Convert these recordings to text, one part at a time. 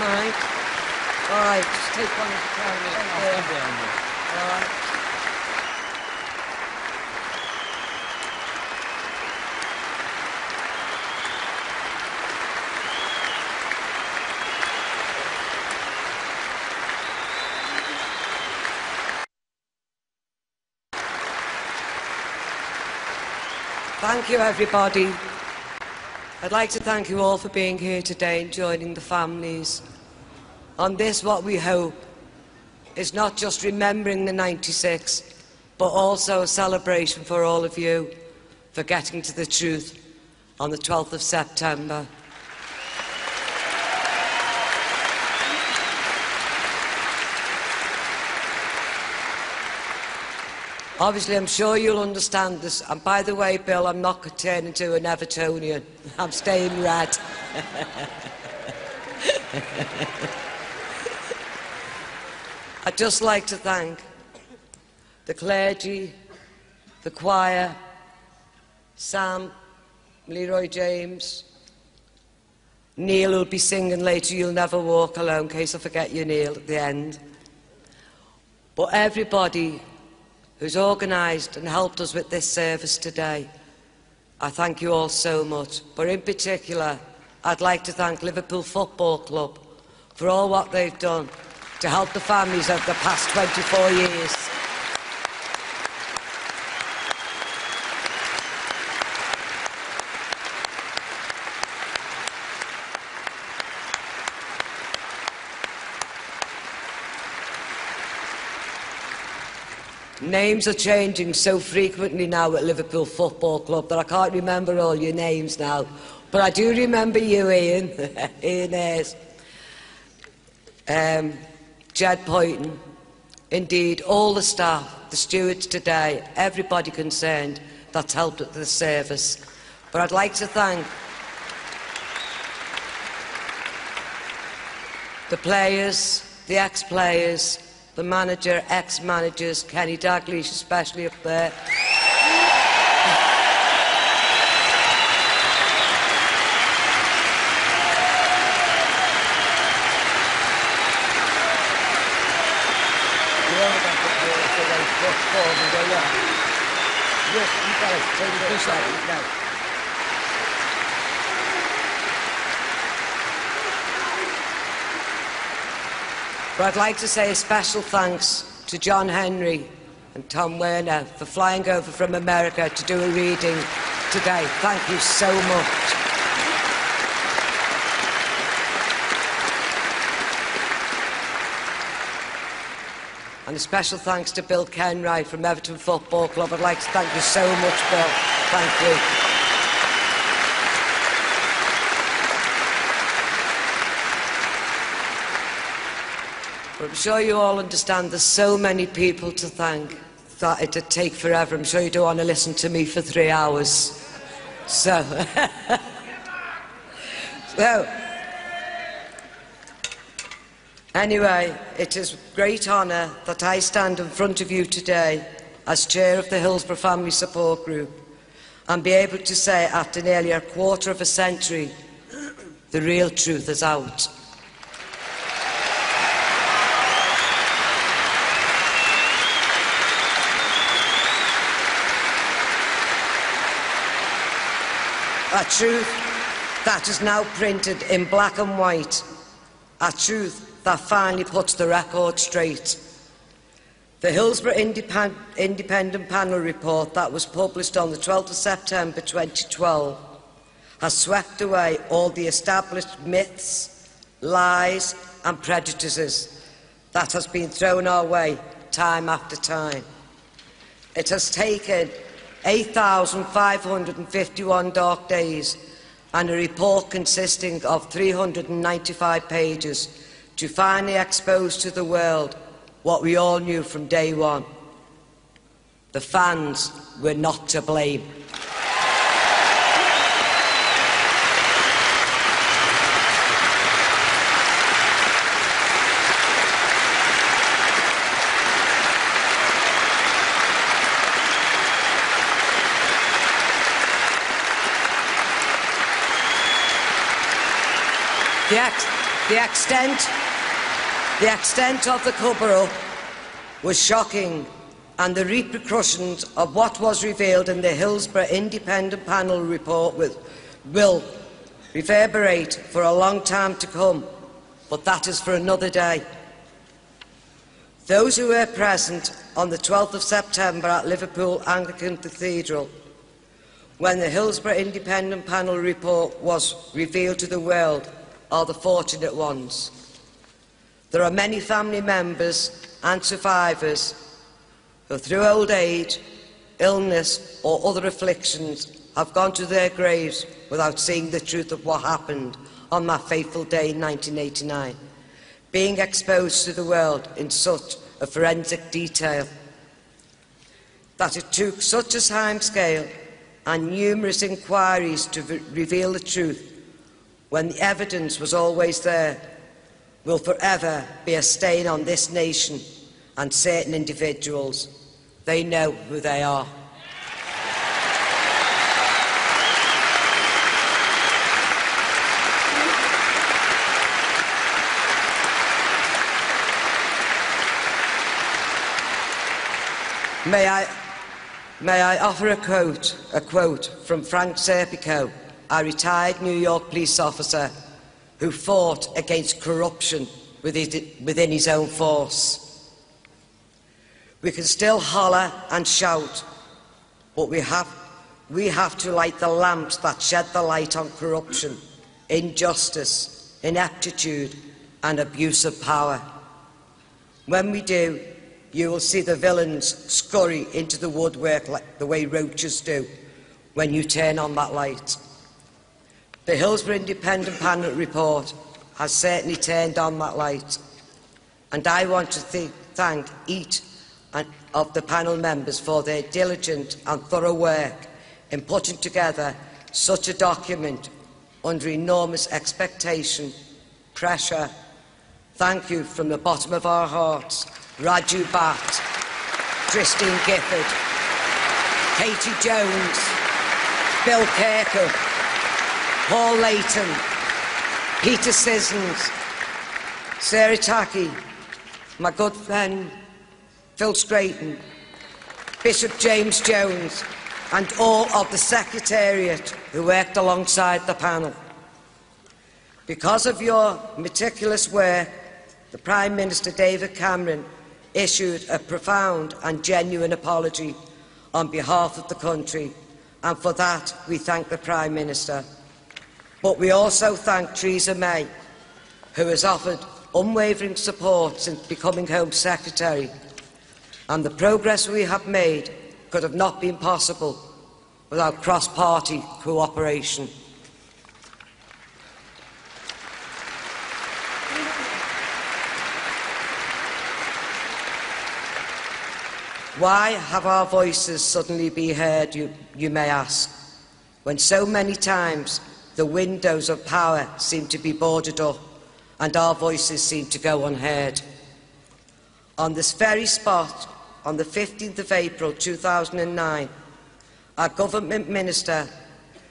mind. All right, just take one at a time. All right. Thank you, everybody. I'd like to thank you all for being here today and joining the families on this, what we hope is not just remembering the 96, but also a celebration for all of you for getting to the truth on the 12th of September. Obviously, I'm sure you'll understand this. And by the way, Bill, I'm not going to turn into an Evertonian. I'm staying red. I'd just like to thank the clergy, the choir, Sam, Leroy James, Neil, who'll be singing later, You'll Never Walk Alone, in case I forget you, Neil, at the end. But everybody who's organised and helped us with this service today, I thank you all so much. But in particular, I'd like to thank Liverpool Football Club for all what they've done to help the families over the past 24 years. Names are changing so frequently now at Liverpool Football Club that I can't remember all your names now. But I do remember you, Ian. Ian Ayres. Jed Poyton. Indeed, all the staff, the stewards today, everybody concerned that's helped at the service. But I'd like to thank the players, the ex-players, the manager, ex-managers, Kenny Dalglish especially up there. But I'd like to say a special thanks to John Henry and Tom Werner for flying over from America to do a reading today. Thank you so much. And a special thanks to Bill Kenwright from Everton Football Club. I'd like to thank you so much, Bill. Thank you. But I'm sure you all understand there's so many people to thank that it'd take forever. I'm sure you don't want to listen to me for 3 hours. So, anyway, it is a great honour that I stand in front of you today as chair of the Hillsborough Family Support Group and be able to say after nearly a quarter of a century, the real truth is out. A truth that is now printed in black and white. A truth that finally puts the record straight. The Hillsborough Independent Panel report that was published on the 12th of September 2012 has swept away all the established myths, lies and prejudices that has been thrown our way time after time. It has taken 8,551 dark days and a report consisting of 395 pages to finally expose to the world what we all knew from day one. The fans were not to blame. The extent of the cover-up was shocking, and the repercussions of what was revealed in the Hillsborough Independent Panel report will reverberate for a long time to come, but that is for another day. Those who were present on the 12th of September at Liverpool Anglican Cathedral, when the Hillsborough Independent Panel report was revealed to the world, are the fortunate ones. There are many family members and survivors who, through old age, illness or other afflictions, have gone to their graves without seeing the truth of what happened on that fateful day in 1989, being exposed to the world in such a forensic detail. That it took such a time scale and numerous inquiries to reveal the truth when the evidence was always there will forever be a stain on this nation and certain individuals. They know who they are. May I offer a quote from Frank Serpico, a retired New York police officer who fought against corruption within his own force. We can still holler and shout, but we have to light the lamps that shed the light on corruption, injustice, ineptitude and abuse of power. When we do, you will see the villains scurry into the woodwork like the way roaches do when you turn on that light. The Hillsborough Independent Panel report has certainly turned on that light, and I want to thank each of the panel members for their diligent and thorough work in putting together such a document under enormous expectation, pressure. Thank you from the bottom of our hearts. Raju Bhatt, Christine Gifford, Katie Jones, Bill Kirkup, Paul Layton, Peter Sissons, Sarah Tackey, my good friend Phil Strayton, Bishop James Jones and all of the Secretariat who worked alongside the panel. Because of your meticulous work, the Prime Minister David Cameron issued a profound and genuine apology on behalf of the country, and for that we thank the Prime Minister. But we also thank Theresa May, who has offered unwavering support since becoming Home Secretary, and the progress we have made could have not been possible without cross-party cooperation. Why have our voices suddenly been heard, you may ask, when so many times the windows of power seem to be boarded up and our voices seem to go unheard? On this very spot, on the 15th of April 2009, our government minister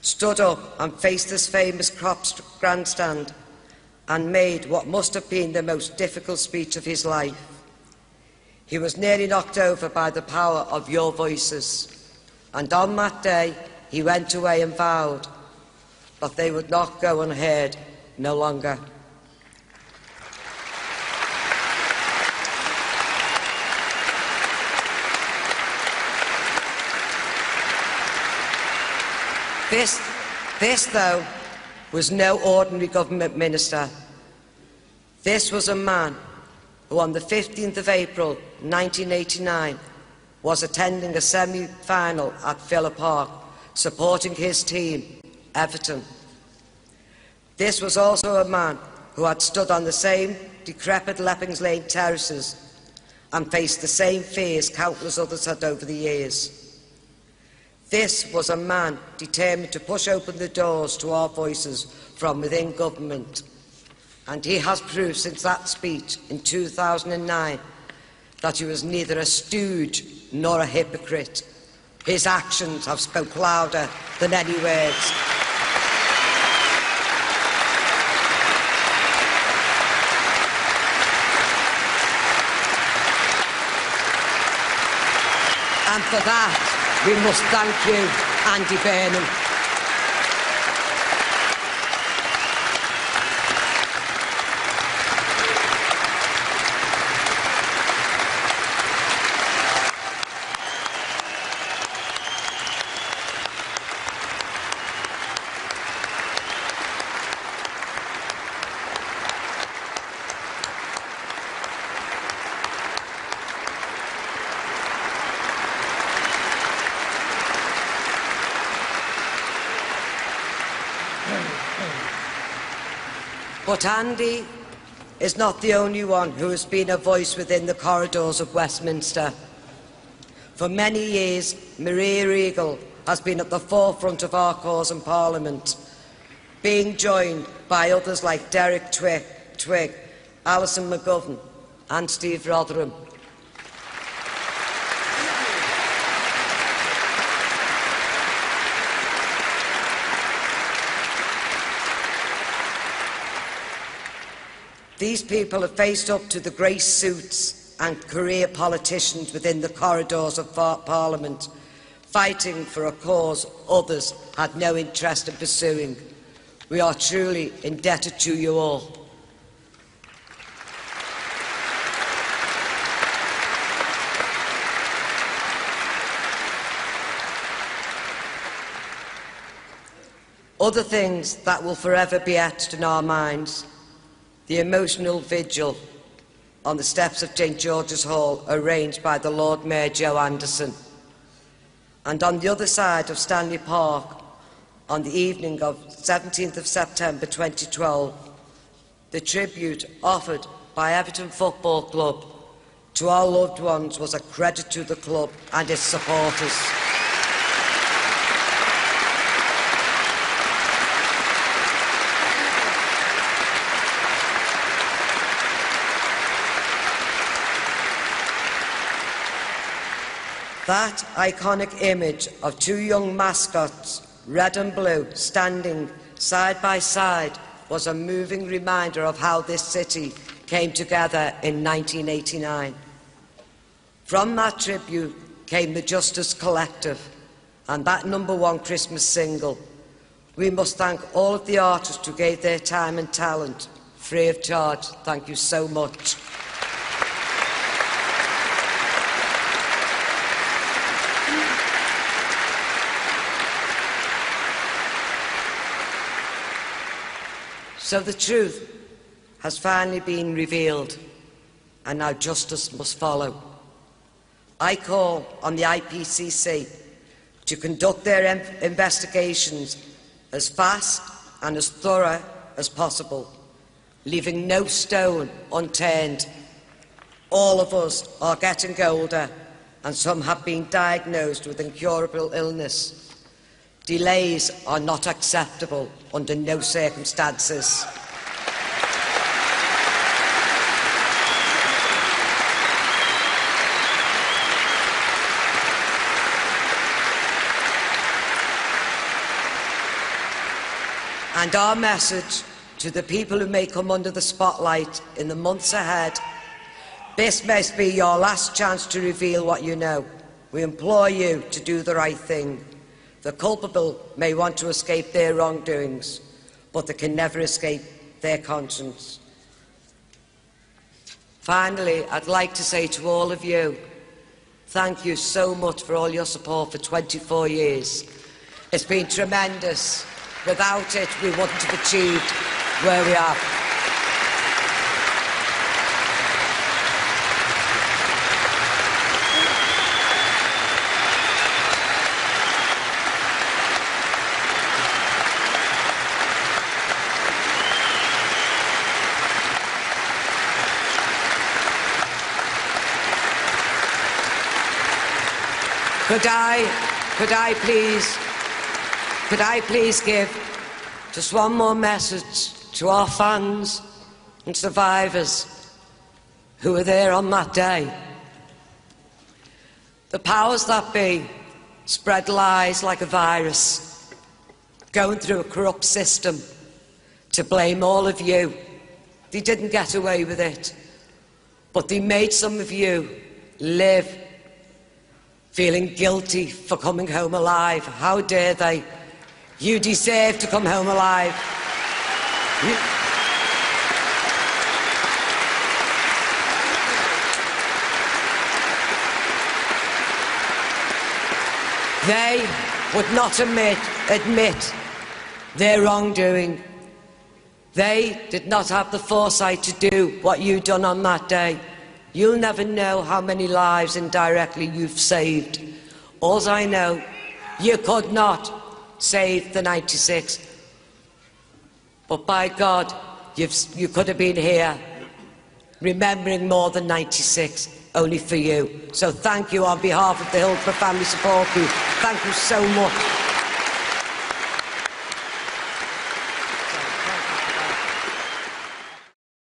stood up and faced this famous Crops grandstand and made what must have been the most difficult speech of his life. He was nearly knocked over by the power of your voices, and on that day he went away and vowed that they would not go unheard no longer. This, though, was no ordinary government minister. This was a man who on the 15th of April 1989 was attending a semi-final at Villa Park, supporting his team, Everton. This was also a man who had stood on the same decrepit Leppings Lane terraces and faced the same fears countless others had over the years. This was a man determined to push open the doors to our voices from within government. And he has proved since that speech in 2009 that he was neither a stooge nor a hypocrite. His actions have spoken louder than any words. And for that, we must thank you, Andy Burnham. But Andy is not the only one who has been a voice within the corridors of Westminster. For many years, Maria Regal has been at the forefront of our cause in Parliament, being joined by others like Derek Twigg, Alison McGovern and Steve Rotherham. These people have faced up to the grey suits and career politicians within the corridors of Parliament, fighting for a cause others had no interest in pursuing. We are truly indebted to you all. Other things that will forever be etched in our minds: the emotional vigil on the steps of St George's Hall arranged by the Lord Mayor Joe Anderson, and on the other side of Stanley Park on the evening of 17th of September 2012, the tribute offered by Everton Football Club to our loved ones was a credit to the club and its supporters. That iconic image of two young mascots, red and blue, standing side by side was a moving reminder of how this city came together in 1989. From that tribute came the Justice Collective and that #1 Christmas single. We must thank all of the artists who gave their time and talent free of charge. Thank you so much. So the truth has finally been revealed, and now justice must follow. I call on the IPCC to conduct their investigations as fast and as thorough as possible, leaving no stone unturned. All of us are getting older, and some have been diagnosed with incurable illness. Delays are not acceptable under no circumstances. And our message to the people who may come under the spotlight in the months ahead: this must be your last chance to reveal what you know. We implore you to do the right thing. The culpable may want to escape their wrongdoings, but they can never escape their conscience. Finally, I'd like to say to all of you, thank you so much for all your support for 24 years. It's been tremendous. Without it, we wouldn't have achieved where we are. Could I please give just one more message to our fans and survivors who were there on that day? The powers that be spread lies like a virus, going through a corrupt system to blame all of you. They didn't get away with it, but they made some of you live feeling guilty for coming home alive. How dare they? You deserve to come home alive. They would not admit their wrongdoing. They did not have the foresight to do what you done on that day. You'll never know how many lives indirectly you've saved. All I know, you could not save the 96. But by God, you could have been here remembering more than 96, only for you. So thank you on behalf of the Hillsborough Family Support Group. Thank you so much.